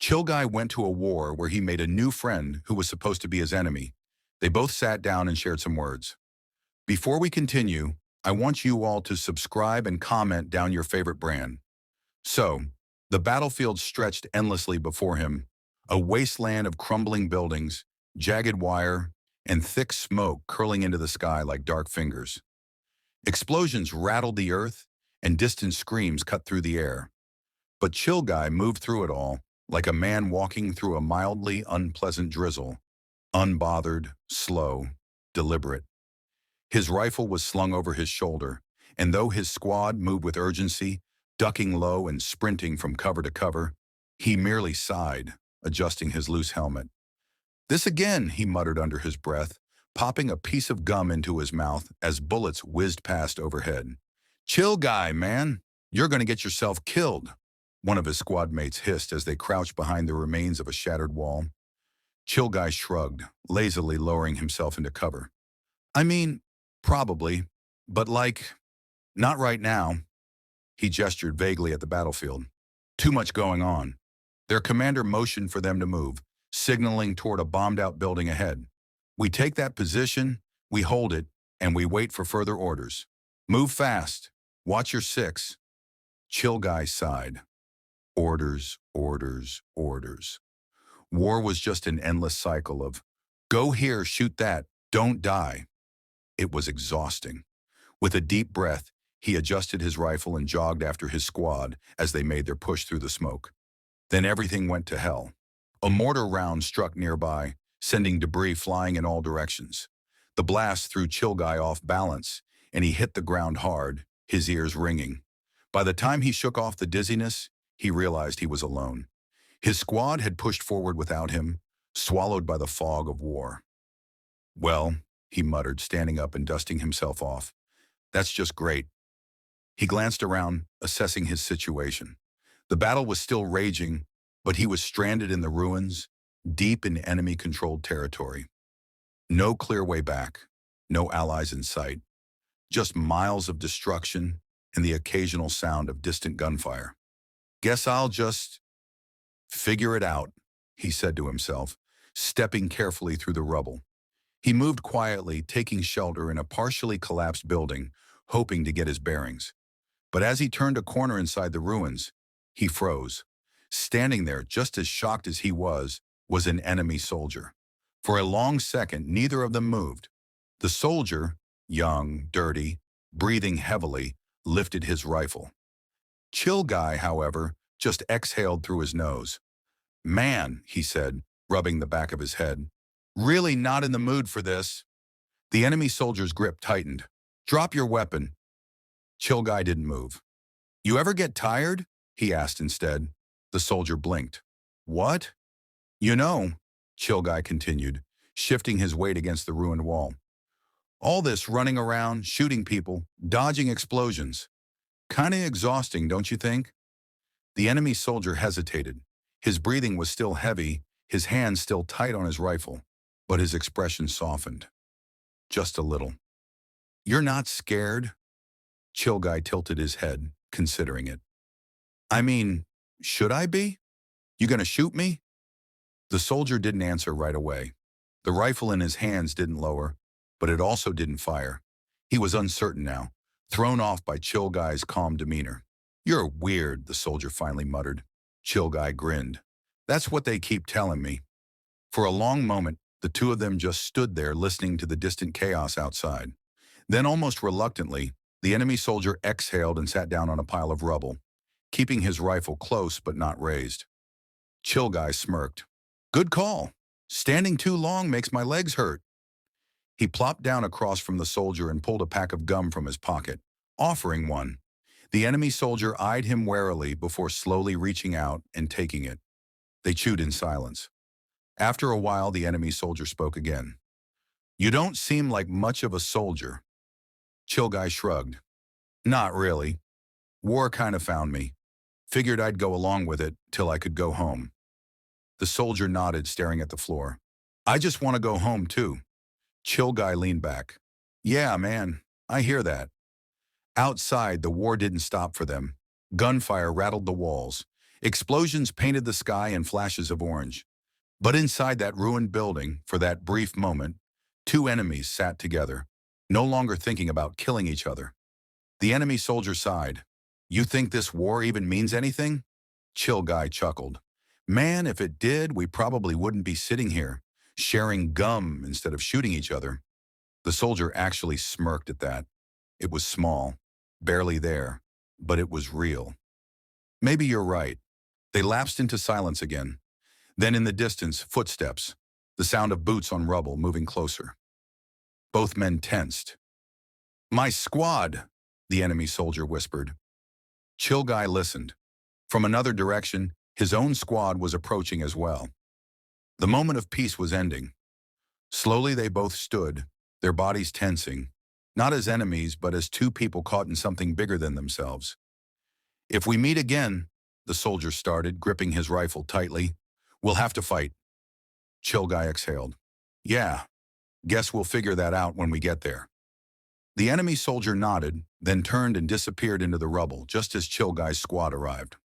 Chill Guy went to a war where he made a new friend who was supposed to be his enemy. They both sat down and shared some words. Before we continue, I want you all to subscribe and comment down your favorite brand. So, the battlefield stretched endlessly before him, a wasteland of crumbling buildings, jagged wire, and thick smoke curling into the sky like dark fingers. Explosions rattled the earth, and distant screams cut through the air. But Chill Guy moved through it all, like a man walking through a mildly unpleasant drizzle, unbothered, slow, deliberate. His rifle was slung over his shoulder, and though his squad moved with urgency, ducking low and sprinting from cover to cover, he merely sighed, adjusting his loose helmet. "This again," he muttered under his breath, popping a piece of gum into his mouth as bullets whizzed past overhead. "Chill Guy, man. You're going to get yourself killed," one of his squad mates hissed as they crouched behind the remains of a shattered wall. Chill Guy shrugged, lazily lowering himself into cover. "I mean, probably, but not right now." He gestured vaguely at the battlefield. "Too much going on." Their commander motioned for them to move, signaling toward a bombed-out building ahead. "We take that position, we hold it, and we wait for further orders. Move fast. Watch your six." Chill Guy sighed. Orders, orders, orders. War was just an endless cycle of, "Go here, shoot that, don't die." It was exhausting. With a deep breath, he adjusted his rifle and jogged after his squad as they made their push through the smoke. Then everything went to hell. A mortar round struck nearby, sending debris flying in all directions. The blast threw Chill Guy off balance, and he hit the ground hard, his ears ringing. By the time he shook off the dizziness, he realized he was alone. His squad had pushed forward without him, swallowed by the fog of war. "Well," he muttered, standing up and dusting himself off, "that's just great." He glanced around, assessing his situation. The battle was still raging, but he was stranded in the ruins, deep in enemy-controlled territory. No clear way back, no allies in sight, just miles of destruction and the occasional sound of distant gunfire. "Guess I'll just figure it out," he said to himself, stepping carefully through the rubble. He moved quietly, taking shelter in a partially collapsed building, hoping to get his bearings. But as he turned a corner inside the ruins, he froze. Standing there, just as shocked as he was an enemy soldier. For a long second, neither of them moved. The soldier, young, dirty, breathing heavily, lifted his rifle. Chill Guy, however, just exhaled through his nose. "Man," he said, rubbing the back of his head, "really not in the mood for this." The enemy soldier's grip tightened. "Drop your weapon." Chill Guy didn't move. "You ever get tired?" he asked instead. The soldier blinked. "What?" "You know," Chill Guy continued, shifting his weight against the ruined wall. "All this running around, shooting people, dodging explosions. Kinda exhausting, don't you think?" The enemy soldier hesitated. His breathing was still heavy, his hands still tight on his rifle, but his expression softened. Just a little. "You're not scared?" Chill Guy tilted his head, considering it. "I mean, should I be? You gonna shoot me?" The soldier didn't answer right away. The rifle in his hands didn't lower, but it also didn't fire. He was uncertain now, thrown off by Chill Guy's calm demeanor. "You're weird," the soldier finally muttered. Chill Guy grinned. "That's what they keep telling me." For a long moment, the two of them just stood there listening to the distant chaos outside. Then, almost reluctantly, the enemy soldier exhaled and sat down on a pile of rubble, keeping his rifle close but not raised. Chill Guy smirked. "Good call. Standing too long makes my legs hurt." He plopped down across from the soldier and pulled a pack of gum from his pocket, offering one. The enemy soldier eyed him warily before slowly reaching out and taking it. They chewed in silence. After a while, the enemy soldier spoke again. "You don't seem like much of a soldier." Chill Guy shrugged. "Not really. War kind of found me. Figured I'd go along with it till I could go home." The soldier nodded, staring at the floor. "I just want to go home, too." Chill Guy leaned back. "Yeah, man, I hear that." Outside, the war didn't stop for them. Gunfire rattled the walls, Explosions painted the sky in flashes of orange. But inside that ruined building, for that brief moment, two enemies sat together, no longer thinking about killing each other. The enemy soldier sighed. "You think this war even means anything?" Chill Guy chuckled. "Man, if it did, we probably wouldn't be sitting here, sharing gum instead of shooting each other." The soldier actually smirked at that. It was small, barely there, but it was real. "Maybe you're right." They lapsed into silence again. Then in the distance, footsteps, the sound of boots on rubble moving closer. Both men tensed. "My squad," the enemy soldier whispered. Chill Guy listened. From another direction, his own squad was approaching as well. The moment of peace was ending. Slowly they both stood, their bodies tensing, not as enemies but as two people caught in something bigger than themselves. "If we meet again," the soldier started, gripping his rifle tightly, "we'll have to fight." Chill Guy exhaled. "Yeah, guess we'll figure that out when we get there." The enemy soldier nodded, then turned and disappeared into the rubble just as Chill Guy's squad arrived.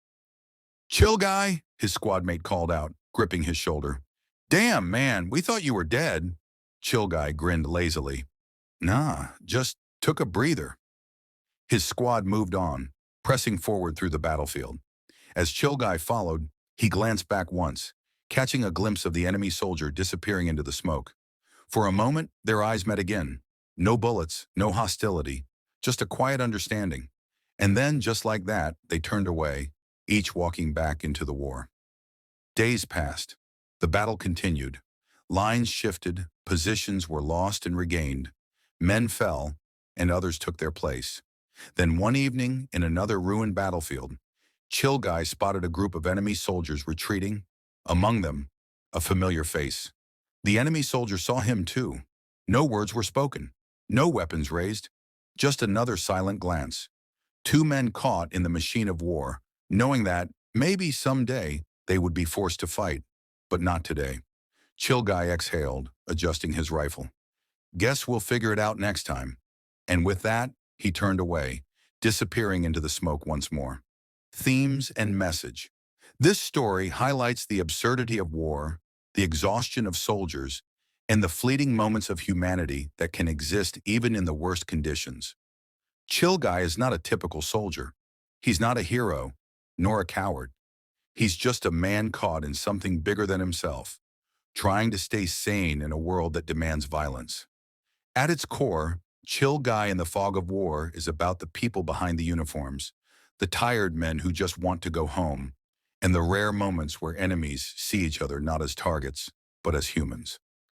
"Chill Guy," his squad mate called out, gripping his shoulder. "Damn, man, we thought you were dead." Chill Guy grinned lazily. "Nah, just took a breather." His squad moved on, pressing forward through the battlefield. As Chill Guy followed, he glanced back once, catching a glimpse of the enemy soldier disappearing into the smoke. For a moment, their eyes met again. No bullets, no hostility, just a quiet understanding. And then, just like that, they turned away, each walking back into the war. Days passed. The battle continued. Lines shifted, positions were lost and regained. Men fell, and others took their place. Then one evening, in another ruined battlefield, Chill Guy spotted a group of enemy soldiers retreating. Among them, a familiar face. The enemy soldier saw him too. No words were spoken, no weapons raised, just another silent glance. Two men caught in the machine of war, knowing that, maybe someday, they would be forced to fight, but not today. Chill Guy exhaled, adjusting his rifle. "Guess we'll figure it out next time." And with that, he turned away, disappearing into the smoke once more. Themes and message. This story highlights the absurdity of war, the exhaustion of soldiers, and the fleeting moments of humanity that can exist even in the worst conditions. Chill Guy is not a typical soldier. He's not a hero, nor a coward. He's just a man caught in something bigger than himself, trying to stay sane in a world that demands violence. At its core, Chill Guy in the Fog of War is about the people behind the uniforms, the tired men who just want to go home, and the rare moments where enemies see each other not as targets, but as humans.